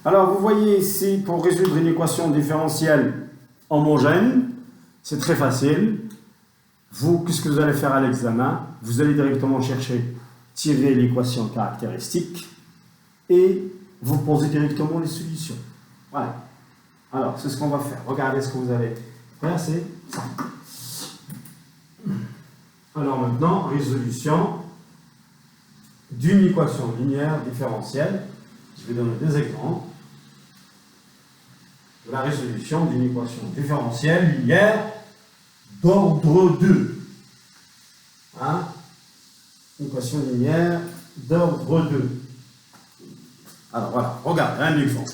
Alors, vous voyez ici, pour résoudre une équation différentielle homogène, c'est très facile. Vous, qu'est-ce que vous allez faire à l'examen? Vous allez directement chercher, tirer l'équation caractéristique et vous posez directement les solutions. Voilà. Alors, c'est ce qu'on va faire. Regardez ce que vous allez faire, c'est ça. Alors maintenant, résolution d'une équation linéaire différentielle. Je vais donner des exemples de la résolution d'une équation différentielle linéaire d'ordre 2. Hein? Équation linéaire d'ordre 2. Alors voilà, regarde, un exemple.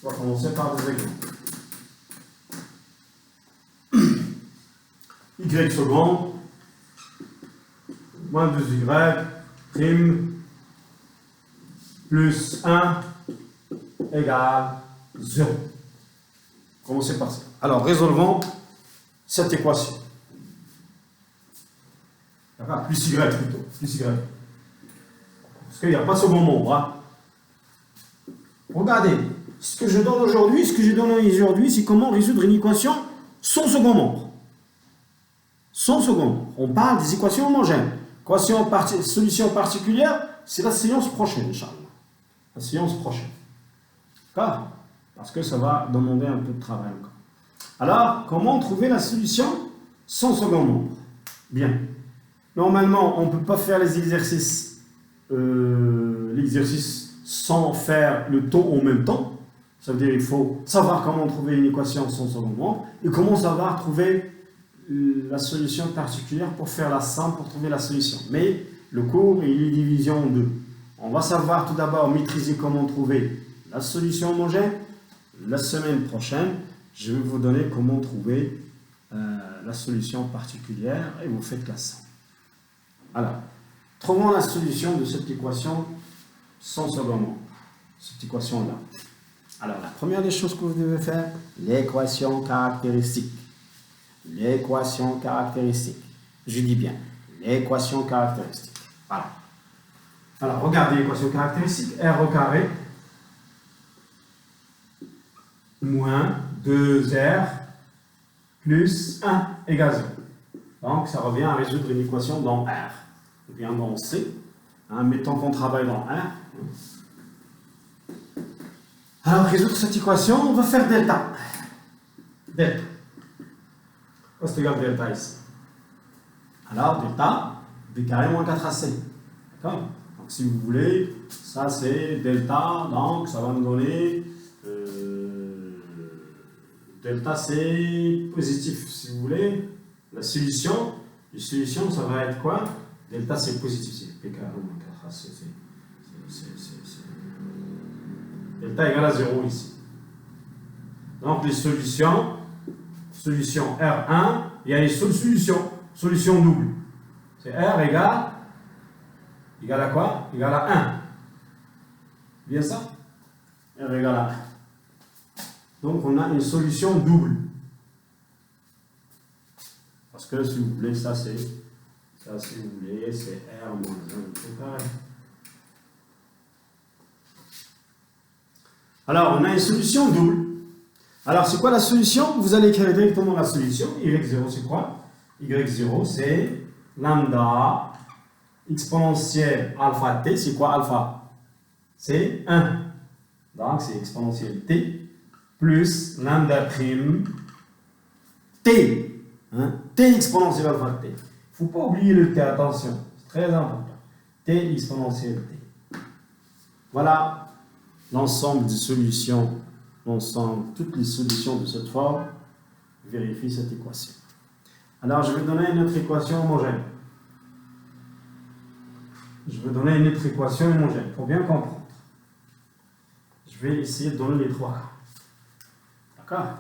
On va commencer par des exemples. Y seconde moins 2y prime plus 1 égale 0. Commencez par ça. Alors, résolvons cette équation. D'accord? Plus y plutôt. Plus y. Parce qu'il n'y a pas de second nombre. Hein? Regardez. Ce que je donne aujourd'hui, c'est comment résoudre une équation sans second nombre. Sans second nombre. On parle des équations homogènes. Solution particulière, c'est la séance prochaine, Inch'Allah. La séance prochaine. D'accord? Parce que ça va demander un peu de travail encore. Alors, comment trouver la solution sans second nombre? Bien. Normalement, on ne peut pas faire les exercices sans faire le taux en même temps. Ça veut dire qu'il faut savoir comment trouver une équation sans second nombre et comment savoir trouver la solution particulière pour faire la somme, pour trouver la solution. Mais le cours, il est divisé en deux. On va savoir tout d'abord maîtriser comment trouver la solution homogène. La semaine prochaine, je vais vous donner comment trouver la solution particulière et vous faites la somme. Alors, trouvons la solution de cette équation sans second nombre. Cette équation-là. Alors, la première des choses que vous devez faire, l'équation caractéristique. L'équation caractéristique. Je dis bien, l'équation caractéristique. Voilà. Alors, regardez l'équation caractéristique. R au carré moins 2R plus 1 égale 0. Donc, ça revient à résoudre une équation dans R. Ou bien dans C. Hein, mettons qu'on travaille dans R. Alors, résoudre cette équation, on va faire delta. Delta. Qu'est-ce que c'est delta ici? Alors, delta, b carré moins 4ac. D'accord? Donc, si vous voulez, ça c'est delta, donc ça va nous donner delta c'est positif, si vous voulez. La solution, ça va être quoi? Delta c'est positif, c'est b carré moins 4ac. Delta égale à 0 ici. Donc les solution R1, il y a une seule solution double. C'est R égale à quoi? Égale à 1. Bien ça? R égale à 1. Donc on a une solution double. Parce que si vous voulez, ça c'est R moins 1 au carré. Alors, on a une solution double. Alors, c'est quoi la solution? Vous allez écrire directement la solution. Y0, c'est quoi? Y0, c'est lambda exponentielle alpha t. C'est quoi alpha? C'est 1. Donc, c'est exponentielle t plus lambda prime t. Hein? T exponentielle alpha t. Il ne faut pas oublier le t, attention. C'est très important. T exponentielle t. Voilà. L'ensemble des solutions, toutes les solutions de cette forme, vérifie cette équation. Alors, je vais donner une autre équation homogène. Pour bien comprendre. Je vais essayer de donner les trois cas. D'accord?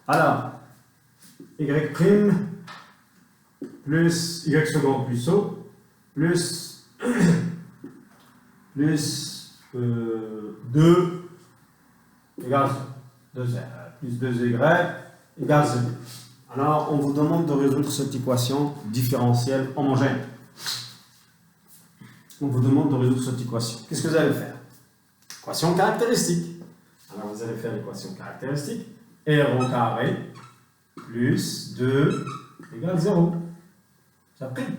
Alors, y' plus y seconde plus o, plus 2 égale 2R, plus 2Y égale 0. Alors, on vous demande de résoudre cette équation différentielle homogène. On vous demande de résoudre cette équation. Qu'est-ce que vous allez faire? Équation caractéristique. Alors vous allez faire l'équation caractéristique. R au carré plus 2 égale 0. Ça prime.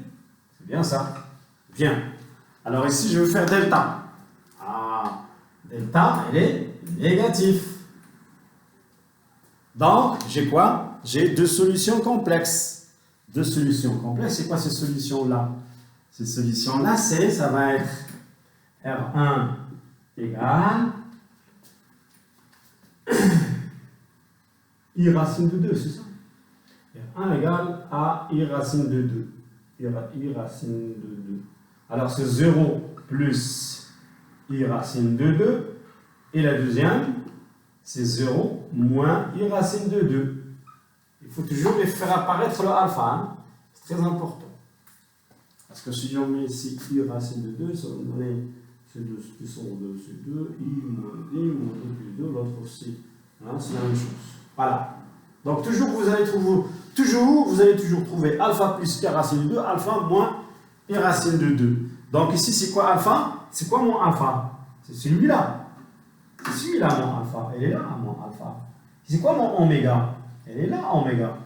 C'est bien ça. Bien. Alors ici, je vais faire delta. Ah, delta, elle est négative. Donc, j'ai quoi? J'ai deux solutions complexes. Deux solutions complexes, c'est quoi ces solutions-là? Ces solutions-là, ça va être R1 égale I racine de 2, c'est ça? R1 égale à I racine de 2. I racine de 2. Alors, c'est 0 plus I racine de 2. Et la deuxième, c'est 0 moins I racine de 2. Il faut toujours les faire apparaître le alpha. Hein? C'est très important. Parce que si on met ici I racine de 2, ça va me donner ces deux qui sont au-dessus de 2, I moins 2 plus 2, l'autre aussi. Hein, c'est la même chose. Voilà. Donc toujours vous allez toujours trouver alpha plus I racine de 2, alpha moins I racine de 2. Donc ici c'est quoi alpha? C'est quoi mon alpha? C'est celui-là. C'est celui-là mon alpha. Elle est là mon alpha. C'est quoi mon oméga? Elle est là oméga.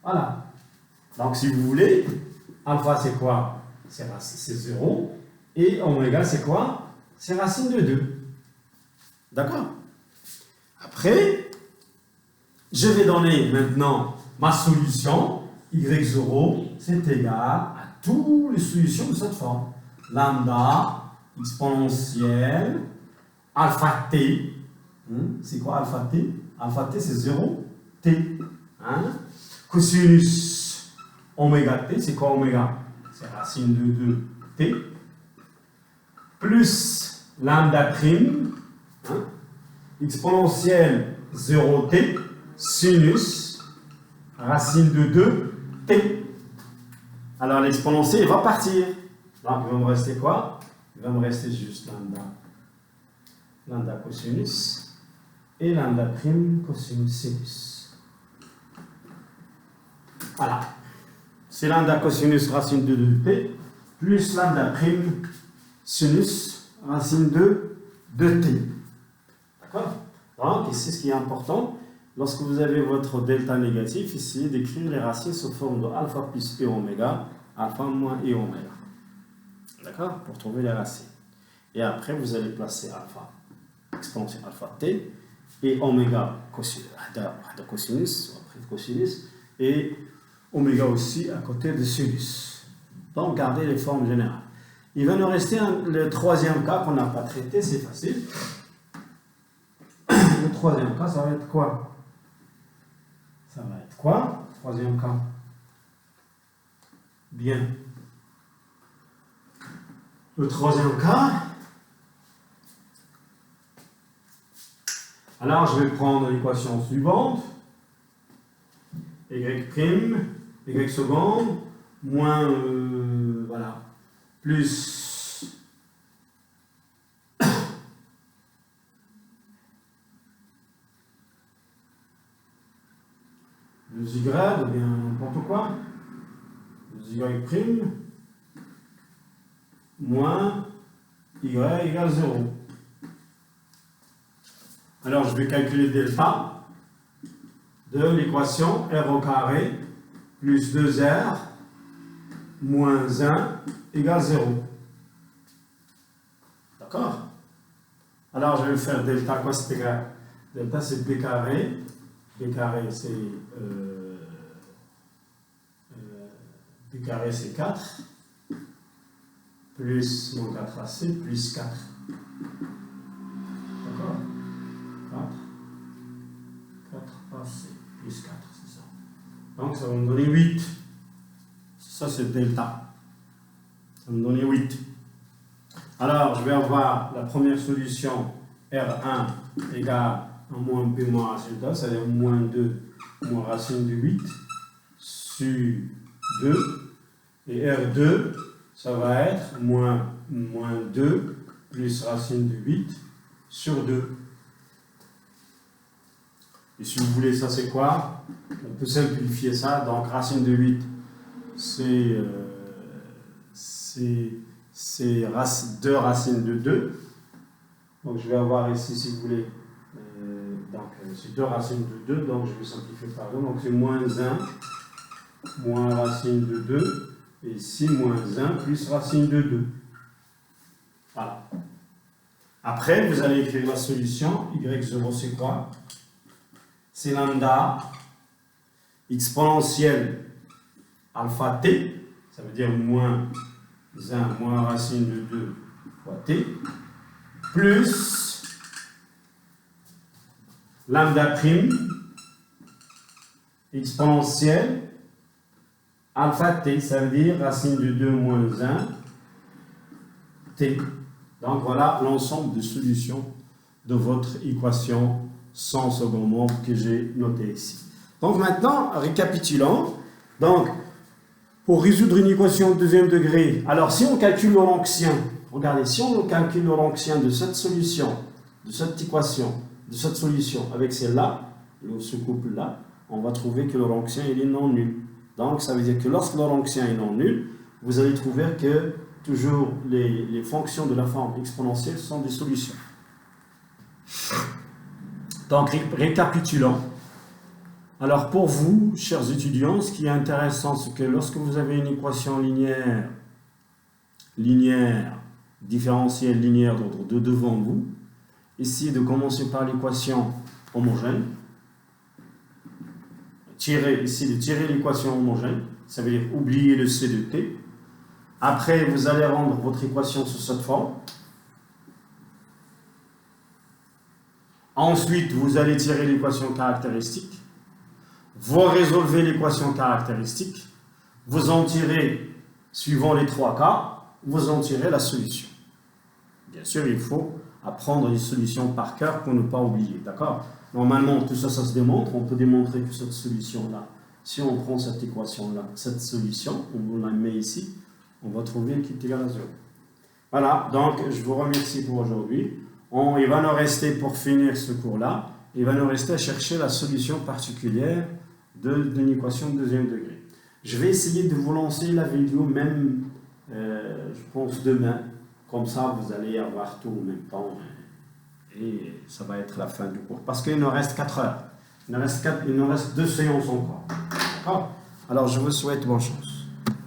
Voilà. Donc si vous voulez, alpha c'est quoi? C'est 0. Et oméga c'est quoi? C'est racine de 2. D'accord? Après, je vais donner maintenant ma solution. Y0, c'est égal à toutes les solutions de cette forme. Lambda, exponentielle, alpha t. C'est quoi alpha t? Alpha t, c'est 0, t. Hein? Cosinus oméga t, c'est quoi oméga? C'est racine de 2, t. Plus lambda prime, hein? Exponentielle 0t, sinus, racine de 2, t. Alors l'exponentielle va partir. Donc il va me rester quoi? Il va me rester juste lambda. Lambda cosinus et lambda prime cosinus sinus. Voilà. C'est lambda cosinus racine de 2t plus lambda prime sinus racine de 2t. D'accord? Donc ici ce qui est important, lorsque vous avez votre delta négatif, essayez d'écrire les racines sous forme de alpha plus e oméga, alpha moins e oméga. D'accord? Pour trouver les racines. Et après vous allez placer alpha, exponentielle alpha t, et oméga de cosinus, après de cosinus, et oméga aussi à côté de sinus. Donc gardez les formes générales. Il va nous rester le troisième cas qu'on n'a pas traité, c'est facile. Le troisième cas, ça va être quoi? Ça va être quoi? Troisième cas. Bien. Le troisième cas. Alors, je vais prendre l'équation suivante. Y prime, Y seconde, moins, voilà, plus le Y, ou bien n'importe quoi, le Y prime, moins Y égale 0. Alors je vais calculer delta de l'équation R au carré plus 2R moins 1 égale 0. D'accord? Alors je vais faire delta, quoi c'est égal? Delta c'est B carré. B carré c'est B carré c'est 4 plus mon 4AC plus 4. D'accord? 4AC plus 4, c'est ça. Donc ça va me donner 8. Ça c'est delta. Ça va me donner 8. Alors je vais avoir la première solution R1 égale à moins B moins racine de 2, c'est-à-dire moins 2 moins racine de 8 sur 2. Et R2, ça va être moins 2 plus racine de 8 sur 2. Et si vous voulez, ça c'est quoi? On peut simplifier ça. Donc racine de 8, c'est 2 racines de 2. Donc je vais avoir ici, si vous voulez, Donc, c'est 2 racines de 2, donc je vais simplifier par 2. Donc, c'est moins 1, moins racine de 2, et ici, moins 1 plus racine de 2. Voilà. Après, vous allez écrire la solution. Y0, c'est quoi? C'est lambda exponentielle alpha t, ça veut dire moins 1 moins racine de 2 fois t, plus lambda prime exponentielle alpha t, ça veut dire racine de 2 moins 1 t. Donc voilà l'ensemble des solutions de votre équation sans second membre que j'ai noté ici. Donc maintenant, récapitulons. Donc, pour résoudre une équation de deuxième degré, alors si on calcule le Lorentxien, regardez, si on calcule le Lorentxien de cette solution, de cette équation, de cette solution avec celle-là, ce couple-là, on va trouver que le Lorentxien il est non nul. Donc ça veut dire que lorsque le Lorentxien est non nul, vous allez trouver que toujours les fonctions de la forme exponentielle sont des solutions. Donc récapitulons. Alors pour vous, chers étudiants, ce qui est intéressant, c'est que lorsque vous avez une équation linéaire, différentielle linéaire d'ordre 2 devant vous, essayez de commencer par l'équation homogène. Essayez de tirer l'équation homogène, ça veut dire oublier le C de t. Après, vous allez rendre votre équation sous cette forme. Ensuite, vous allez tirer l'équation caractéristique. Vous résolvez l'équation caractéristique. Vous en tirez, suivant les 3 cas, vous en tirez la solution. Bien sûr, il faut apprendre les solutions par cœur pour ne pas oublier. D'accord? Normalement, tout ça, ça se démontre. On peut démontrer que cette solution-là, si on prend cette équation-là, cette solution, on la met ici, on va trouver qui est égal à 0. Voilà, donc je vous remercie pour aujourd'hui. Il va nous rester, pour finir ce cours-là, il va nous rester à chercher la solution particulière d'une équation de deuxième degré. Je vais essayer de vous lancer la vidéo même, je pense, demain. Comme ça, vous allez avoir tout en même temps. Et ça va être la fin du cours. Parce qu'il nous reste 4 heures. Il nous reste 2 séances encore. D'accord? Alors, je vous souhaite bonne chance.